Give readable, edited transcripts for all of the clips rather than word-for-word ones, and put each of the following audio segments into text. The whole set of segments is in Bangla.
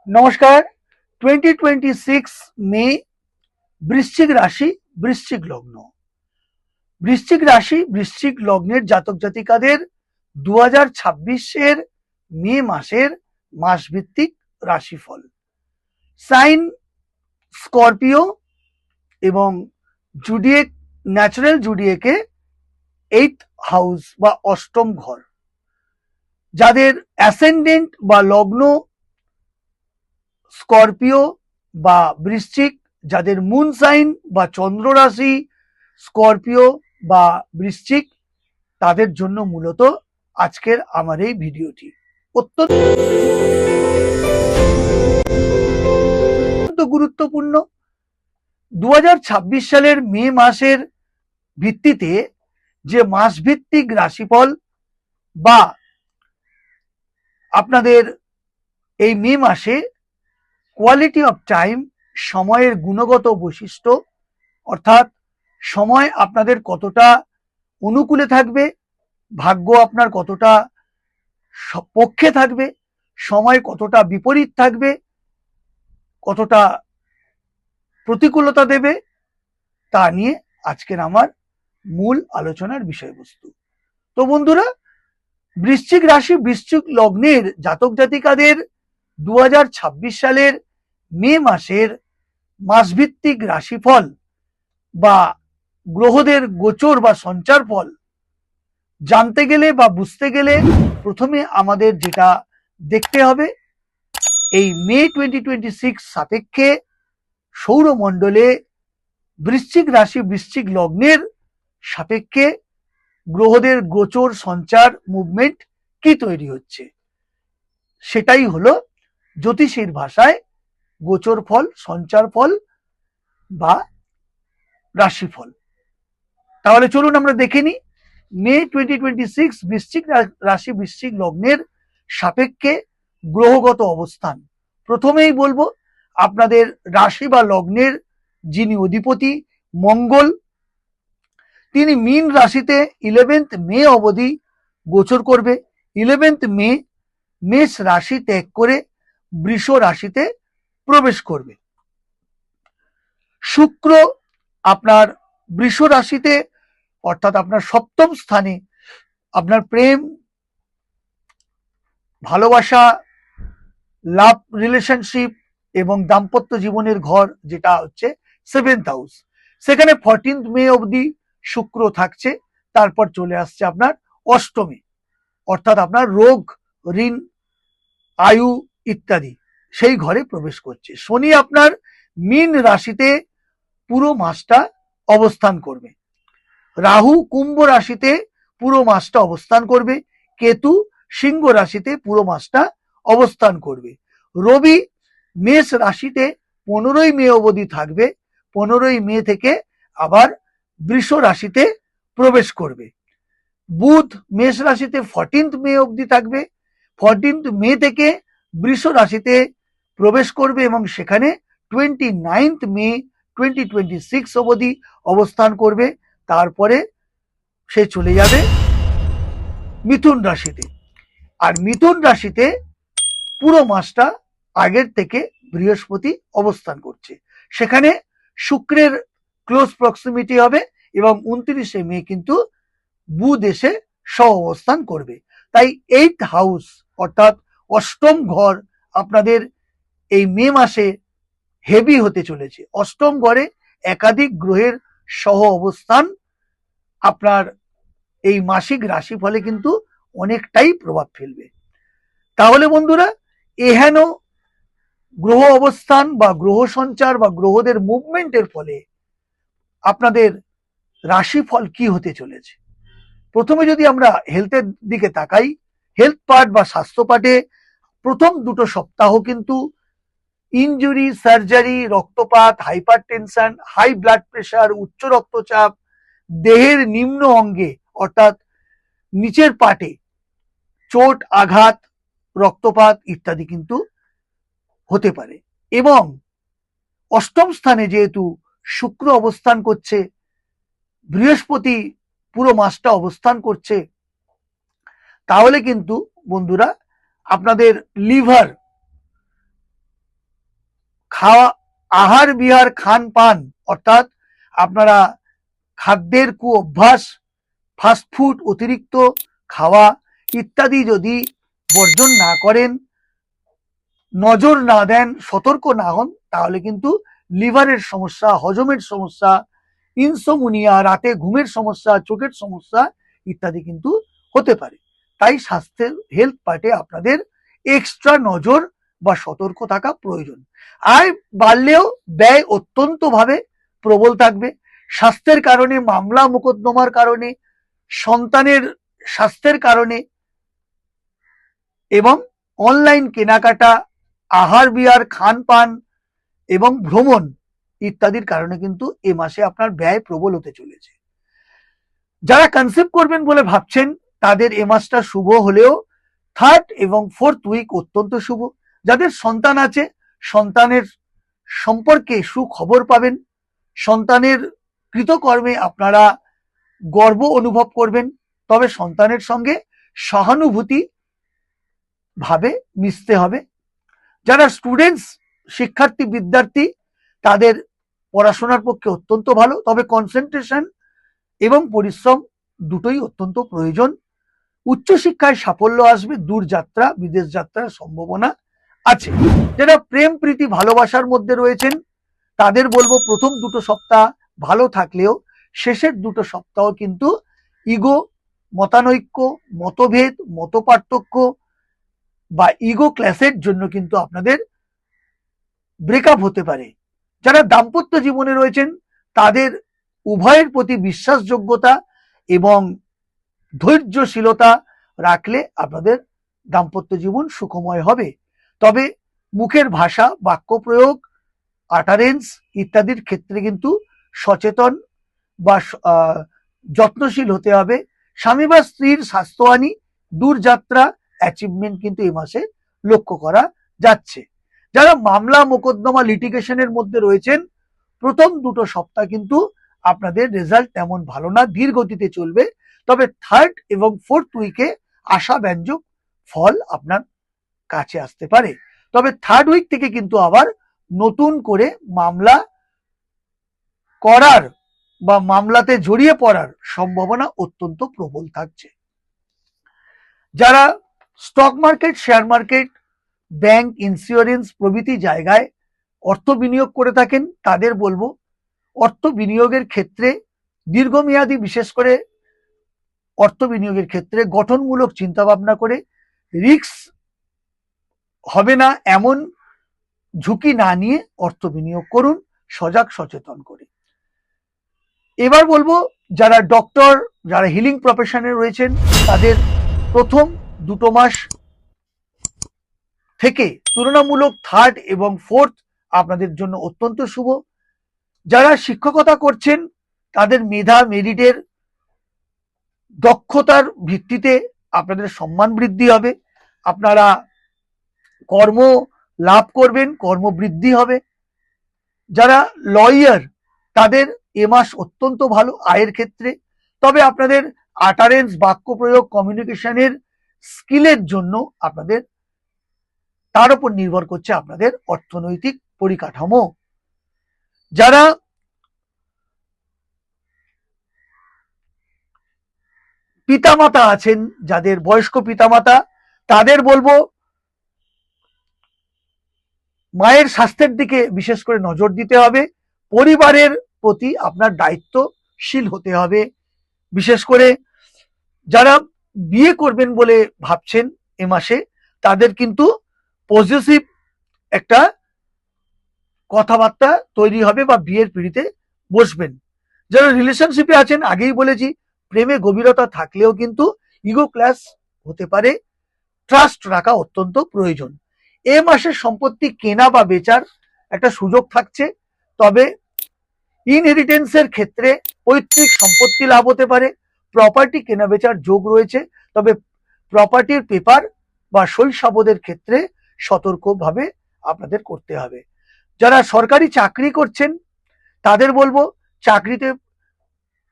নমস্কার। 2026 মে, বৃশ্চিক রাশি, বৃশ্চিক লগ্ন। বৃশ্চিক রাশি, বৃশ্চিক লগ্নের জাতক জাতিকাদের 2026-এর মে মাসের মাসভিত্তিক রাশিফল। সাইন স্করপিও এবং জুডিয়েক, ন্যাচারাল জুডিয়েকে 8th হাউস বা অষ্টম ঘর। যাদের অ্যাসেন্ডেন্ট বা লগ্ন স্করপিও বা বৃশ্চিক, যাদের মুন সাইন বা চন্দ্র রাশি স্করপিও বা বৃশ্চিক, তাদের জন্য মূলত আজকের আমার এই ভিডিওটি অত্যন্ত গুরুত্বপূর্ণ। 2026 সালের মে মাসের ভিত্তিতে যে মাসভিত্তিক রাশিফল বা আপনাদের এই মে মাসে কোয়ালিটি অফ টাইম, সময়ের গুণগত বৈশিষ্ট্য, অর্থাৎ সময় আপনাদের কতটা অনুকূলে থাকবে, ভাগ্য আপনার কতটা পক্ষে থাকবে, সময় কতটা বিপরীত থাকবে, কতটা প্রতিকূলতা দেবে, তা নিয়ে আজকের আমার মূল আলোচনার বিষয়বস্তু। তো বন্ধুরা, বৃশ্চিক রাশি, বৃশ্চিক লগ্নের জাতক জাতিকাদের 2026 সালের মে মাসের মাসভিত্তিক রাশিফল বা গ্রহদের গোচর বা সঞ্চার ফল জানতে গেলে বা বুঝতে গেলে প্রথমে আমাদের যেটা দেখতে হবে, এই মে 2026 সাপেক্ষে সৌরমণ্ডলে বৃশ্চিক রাশি, বৃশ্চিক লগ্নের সাপেক্ষে গ্রহদের গোচর, সঞ্চার, মুভমেন্ট কি তৈরি হচ্ছে, সেটাই হলো জ্যোতিষীর ভাষায় গোচর ফল, সঞ্চার ফল বা রাশিফল। তাহলে চলুন আমরা দেখে নিই মে 2026 বৃশ্চিক রাশি, বৃশ্চিক লগ্নের সাপেক্ষে গ্রহগত অবস্থান। প্রথমেই বলবো, আপনাদের রাশি বা লগ্নের যিনি অধিপতি মঙ্গল, তিনি মীন রাশিতে 11th মে অবধি গোচর করবে। 11th মে মেষ রাশি ত্যাগ করে বৃষ রাশিতে প্রবেশ করবে। শুক্র আপনার বৃষ রাশিতে, অর্থাৎ আপনার সপ্তম স্থানে, আপনার প্রেম, ভালোবাসা, লাভ, রিলেশনশিপ এবং দাম্পত্য জীবনের ঘর, যেটা হচ্ছে 7th হাউস, সেখানে 14th মে অবধি শুক্র থাকছে। তারপর চলে আসছে আপনার অষ্টমী, অর্থাৎ আপনার রোগ, ঋণ, আয়ু ইত্যাদি, সেই ঘরে প্রবেশ করছে। শনি আপনার মীন রাশিতে পুরো মাসটা অবস্থান করবে। রাহু কুম্ভ রাশিতে পুরো মাসটা অবস্থান করবে। কেতু সিংহ রাশিতে পুরো মাসটা অবস্থান করবে। রবি মেষ রাশিতে 15ই মে অবধি থাকবে। 15ই মে থেকে আবার বৃষ রাশিতে প্রবেশ করবে। বুধ মেষ রাশিতে 14th মে অবধি থাকবে। 14th মে থেকে বৃষ রাশিতে প্রবেশ করবে এবং সেখানে 29th মে 2026 অবধি অবস্থান করবে। তারপরে সে চলে যাবে মিথুন রাশিতে। আর মিথুন রাশিতে পুরো মাসটা আগের থেকে বৃহস্পতি অবস্থান করছে। সেখানে শুক্রের ক্লোজ প্রক্সিমিটি হবে এবং 29শে মে কিন্তু বুধ এসে সহ অবস্থান করবে। তাই 8th হাউস অর্থাৎ অষ্টম ঘর আপনাদের এই মে মাসে হেভি হতে চলেছে। অষ্টম ঘরে একাধিক গ্রহের সহ অবস্থান আপনার এই মাসিক রাশিফলে কিন্তু অনেকটাই প্রভাব ফেলবে। তাহলে বন্ধুরা, এহেন গ্রহ অবস্থান বা গ্রহ সঞ্চার বা গ্রহদের মুভমেন্টের ফলে আপনাদের রাশিফল কি হতে চলেছে। প্রথমে যদি আমরা হেলথের দিকে তাকাই, হেলথ পার্ট বা স্বাস্থ্য পার্টে প্রথম দুটো সপ্তাহ কিন্তু ইনজুরি, সার্জারি, রক্তপাত, hypertension, high blood pressure, উচ্চ রক্তচাপ, দেহের নিম্ন অঙ্গে অর্থাৎ নিচের পাটে চোট, আঘাত, রক্তপাত ইত্যাদি কিন্তু হতে পারে। এবং অষ্টম স্থানে যেহেতু শুক্র অবস্থান করছে, বৃহস্পতি পুরো মাসটা অবস্থান করছে, তাহলে কিন্তু বন্ধুরা আপনাদের লিভার খাওয়া, আহার বিহার, খান পান অর্থাৎ আপনারা খাদ্যের কু অভ্যাস, ফাস্টফুড অতিরিক্ত খাওয়া ইত্যাদি যদি বর্জন না করেন, নজর না দেন, সতর্ক না হন, তাহলে কিন্তু লিভারের সমস্যা, হজমের সমস্যা, ইনসোমনিয়া, রাতে ঘুমের সমস্যা, চোখের সমস্যা ইত্যাদি কিন্তু হতে পারে। তাই স্বাস্থ্যের হেলথ পার্টে আপনাদের এক্সট্রা নজর বা সতর্ক থাকা প্রয়োজন। আয় বাড়লেও ব্যয় অত্যন্ত ভাবে প্রবল থাকবে। স্বাস্থ্যের কারণে, মামলা মোকদ্দমার কারণে, সন্তানের স্বাস্থ্যের কারণে এবং অনলাইন কেনাকাটা, আহার বিহার, খান পান এবং ভ্রমণ ইত্যাদির কারণে কিন্তু এ মাসে আপনার ব্যয় প্রবল হতে চলেছে। যারা কনসেপ্ট করবেন বলে ভাবছেন তাদের এ মাসটা শুভ হলেও থার্ড এবং ফোর্থ উইক অত্যন্ত শুভ। যাদের সন্তান আছে, সন্তানের সম্পর্কে সুখবর পাবেন, সন্তানের কৃতকর্মে আপনারা গর্ব অনুভব করবেন, তবে সন্তানের সঙ্গে সহানুভূতি ভাবে মিশতে হবে। যারা স্টুডেন্টস, শিক্ষার্থী, বিদ্যার্থী, তাদের পড়াশোনার পক্ষে অত্যন্ত ভালো, তবে কনসেন্ট্রেশন এবং পরিশ্রম দুটোই অত্যন্ত প্রয়োজন। উচ্চশিক্ষায় সাফল্য আসবে, দূর যাত্রা, বিদেশ যাত্রার সম্ভাবনা আছে। যারা প্রেম প্রীতি ভালোবাসার মধ্যে রয়েছেন তাদের বলবো প্রথম দুটো সপ্তাহ ভালো থাকলেও শেষের দুটো সপ্তাহ কিন্তু ইগো, মতানৈক্য, মতভেদ, মতপার্থক্য বা ইগো ক্ল্যাশের জন্য কিন্তু আপনাদের ব্রেকআপ হতে পারে। যারা দাম্পত্য জীবনে রয়েছেন তাদের উভয়ের প্রতি বিশ্বাসযোগ্যতা এবং ধৈর্যশীলতা রাখলে আপনাদের দাম্পত্য জীবন সুখময় হবে। তবে মুখের ভাষা, বাক্য প্রয়োগ, আটারেন্স ইত্যাদির ক্ষেত্রে কিন্তু সচেতন বা যত্নশীল হতে হবে। স্বামী বা স্ত্রীর স্বাস্থ্যহানি, দূরযাত্রা, অ্যাচিভমেন্ট কিন্তু এই মাসে লক্ষ্য করা যাচ্ছে। যারা মামলা মোকদ্দমা লিটিগেশনের মধ্যে রয়েছেন প্রথম দুটো সপ্তাহ কিন্তু আপনাদের রেজাল্ট তেমন ভালো না, ধীর গতিতে চলবে। তবে থার্ড এবং ফোর্থ উইকে আশাব্যঞ্জক ফল আপনার কাছে আসতে পারে। তবে থার্ড উইক থেকে কিন্তু আবার নতুন করে মামলা করার বা মামলাতে জড়িয়ে পড়ার সম্ভাবনা অত্যন্ত প্রবল থাকছে। যারা stock market, share market, bank, insurance প্রভৃতি জায়গায় অর্থ বিনিয়োগ করে থাকেন তাদের বলবো অর্থ বিনিয়োগের ক্ষেত্রে দীর্ঘমেয়াদী, বিশেষ করে অর্থ বিনিয়োগের ক্ষেত্রে গঠনমূলক চিন্তা ভাবনা করে, রিস্ক হবে না এমন ঝুঁকি না নিয়ে অর্থ বিনিয়োগ করুন, সজাগ সচেতন করে। এবার বলবো যারা ডক্টর, যারা হিলিং প্রফেশনে রয়েছেন তাদের প্রথম দুটো মাস থেকে তুলনামূলক থার্ড এবং ফোর্থ আপনাদের জন্য অত্যন্ত শুভ। যারা শিক্ষকতা করছেন তাদের মেধা, মেরিটের দক্ষতার ভিত্তিতে আপনাদের সম্মান বৃদ্ধি হবে, আপনারা কর্ম লাভ করবেন, কর্মবৃদ্ধি হবে। যারা লয়ার তাদের এ মাস অত্যন্ত ভালো আয়ের ক্ষেত্রে, তবে আপনাদের আটারেন্স, বাক্য প্রয়োগ, কমিউনিকেশনের স্কিলের জন্য আপনাদের তার উপর নির্ভর করছে আপনাদের অর্থনৈতিক পরিকাঠামো। যারা পিতামাতা আছেন, যাদের বয়স্ক পিতামাতা, তাদের বলবো মায়ের স্বাস্থ্যের দিকে বিশেষ করে নজর দিতে হবে, পরিবারের প্রতি আপনার দায়িত্বশীল হতে হবে। বিশেষ করে যারা বিয়ে করবেন বলে ভাবছেন এ মাসে তাদের কিন্তু পজিটিভ একটা কথাবার্তা তৈরি হবে বা বিয়ের পিড়িতে বসবেন। যারা রিলেশনশিপে আছেন আগেই বলেছি প্রেমে গভীরতা থাকলেও কিন্তু ইগো ক্ল্যাশ হতে পারে, ট্রাস্ট রাখা অত্যন্ত প্রয়োজন। এ মাসে সম্পত্তি কেনা বা বেচার একটা সুযোগ থাকছে, তবে ইনহেরিটেন্সের ক্ষেত্রে পৈতৃক সম্পত্তি লাভ হতে পারে, প্রপার্টি কেনা বেচার যোগ রয়েছে, তবে প্রপার্টির পেপার বা সই সাবুদের ক্ষেত্রে সতর্কভাবে আপনাদের করতে হবে। যারা সরকারি চাকরি করছেন তাদের বলবো চাকরিতে,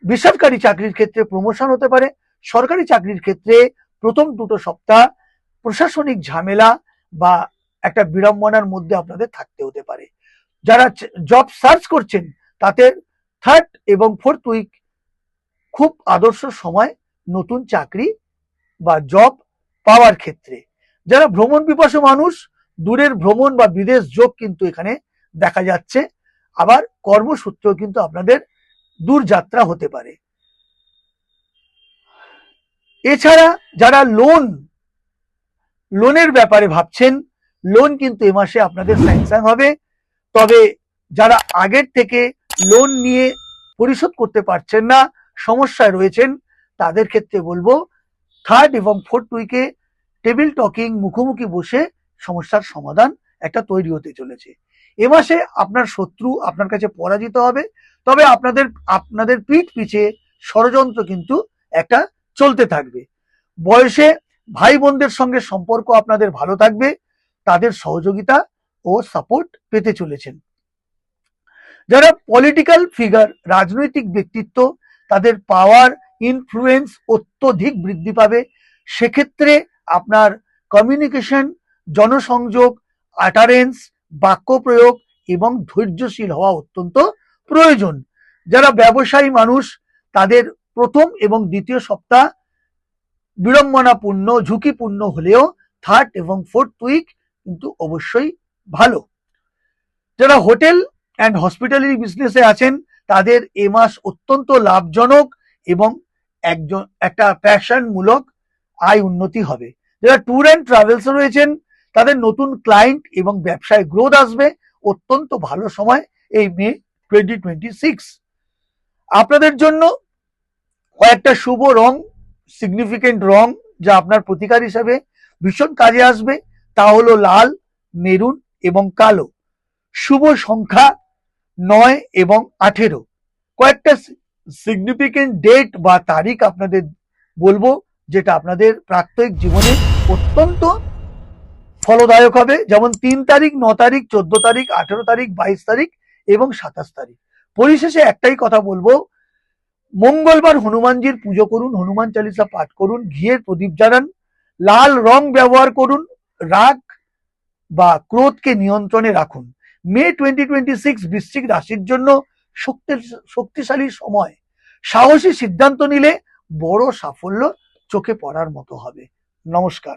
বেসরকারি চাকরির ক্ষেত্রে প্রমোশন হতে পারে, সরকারি চাকরির ক্ষেত্রে প্রথম দুটো সপ্তাহ প্রশাসনিক ঝামেলা বা একটা বিড়ম্বনার মধ্যে আপনাদের থাকতে হতে পারে। যারা জব সার্চ করছেন তাদের থার্ড এবং ফোর্থ উইক খুব আদর্শ সময় নতুন চাকরি বা জব পাওয়ার ক্ষেত্রে। যারা ভ্রমণ পিপাসু মানুষ, দূরের ভ্রমণ বা বিদেশ যোগ কিন্তু এখানে দেখা যাচ্ছে। আবার কর্মসূত্রেও কিন্তু আপনাদের দূর যাত্রা হতে পারে। এছাড়া যারা লোনের ব্যাপারে ভাবছেন, লোন কিন্তু এ মাসে আপনাদের স্যাংশন হবে। তবে যারা আগের থেকে লোন নিয়ে পরিশোধ করতে পারছেন না, সমস্যায় রয়েছেন, তাদের ক্ষেত্রে বলবো থার্ড এবং ফোর্থ উইকে টেবিল টকিং, মুখোমুখি বসে সমস্যার সমাধান একটা তৈরি হতে চলেছে। এ মাসে আপনার শত্রু আপনার কাছে পরাজিত হবে, তবে আপনাদের পিঠ পিছে ষড়যন্ত্র কিন্তু একটা চলতে থাকবে। বয়সে ভাই বোনদের সঙ্গে সম্পর্ক আপনাদের ভালো থাকবে, তাদের সহযোগিতা ও সাপোর্ট পেতে চলেছেন। যারা পলিটিক্যাল ফিগার, রাজনৈতিক ব্যক্তিত্ব, তাদের পাওয়ার, ইনফ্লুয়েন্স অত্যধিক বৃদ্ধি পাবে। সেক্ষেত্রে আপনার কমিউনিকেশন, জনসংযোগ, আটারেন্স, বাক্য প্রয়োগ এবং ধৈর্যশীল হওয়া অত্যন্ত প্রয়োজন। যারা ব্যবসায়ী মানুষ, তাদের প্রথম এবং দ্বিতীয় সপ্তাহ বিড়ম্বনাপূর্ণ, ঝুঁকিপূর্ণ হলেও থার্ড এবং ফোর্থ উইক কিন্তু অবশ্যই ভালো। যারা হোটেল অ্যান্ড হসপিটালিটি বিজনেসে আছেন, তাদের এ মাস অত্যন্ত লাভজনক এবং একটা প্যাশনমূলক আয় উন্নতি হবে। যারা ট্যুর অ্যান্ড ট্রাভেলসে রয়েছেন, তাদের নতুন ক্লায়েন্ট এবং ব্যবসায় গ্রোথ আসবে। অত্যন্ত ভালো সময় এই মে 2026। আপনাদের জন্য কয়েকটা শুভ রং, সিগনিফিকেন্ট রং যা আপনার প্রতিকার হিসাবে ভীষণ কাজে আসবে, তা হলো লাল, মেরুন এবং কালো। শুভ সংখ্যা 9 এবং 18। কয়েকটা সিগনিফিকেন্ট ডেট বা তারিখ আপনাদের বলবো, যেটা আপনাদের প্রাত্যহিক জীবনে অত্যন্ত ফলদায়ক হবে। যেমন 3 তারিখ, 9 তারিখ, 14 তারিখ, 18 তারিখ, 22 তারিখ এবং 27 তারিখ। পরিশেষে একটাই কথা বলবো, মঙ্গলবার হনুমানজির পুজো করুন, হনুমান চালিসা পাঠ করুন, ঘিয়ের প্রদীপ জ্বালান, লাল রং ব্যবহার করুন, রাগ বা ক্রোধকে নিয়ন্ত্রণে রাখুন। মে 2026 বৃশ্চিক রাশির জন্য শক্তিশালী সময়। সাহসী সিদ্ধান্ত নিলে বড় সাফল্য চোখে পড়ার মতো হবে। নমস্কার।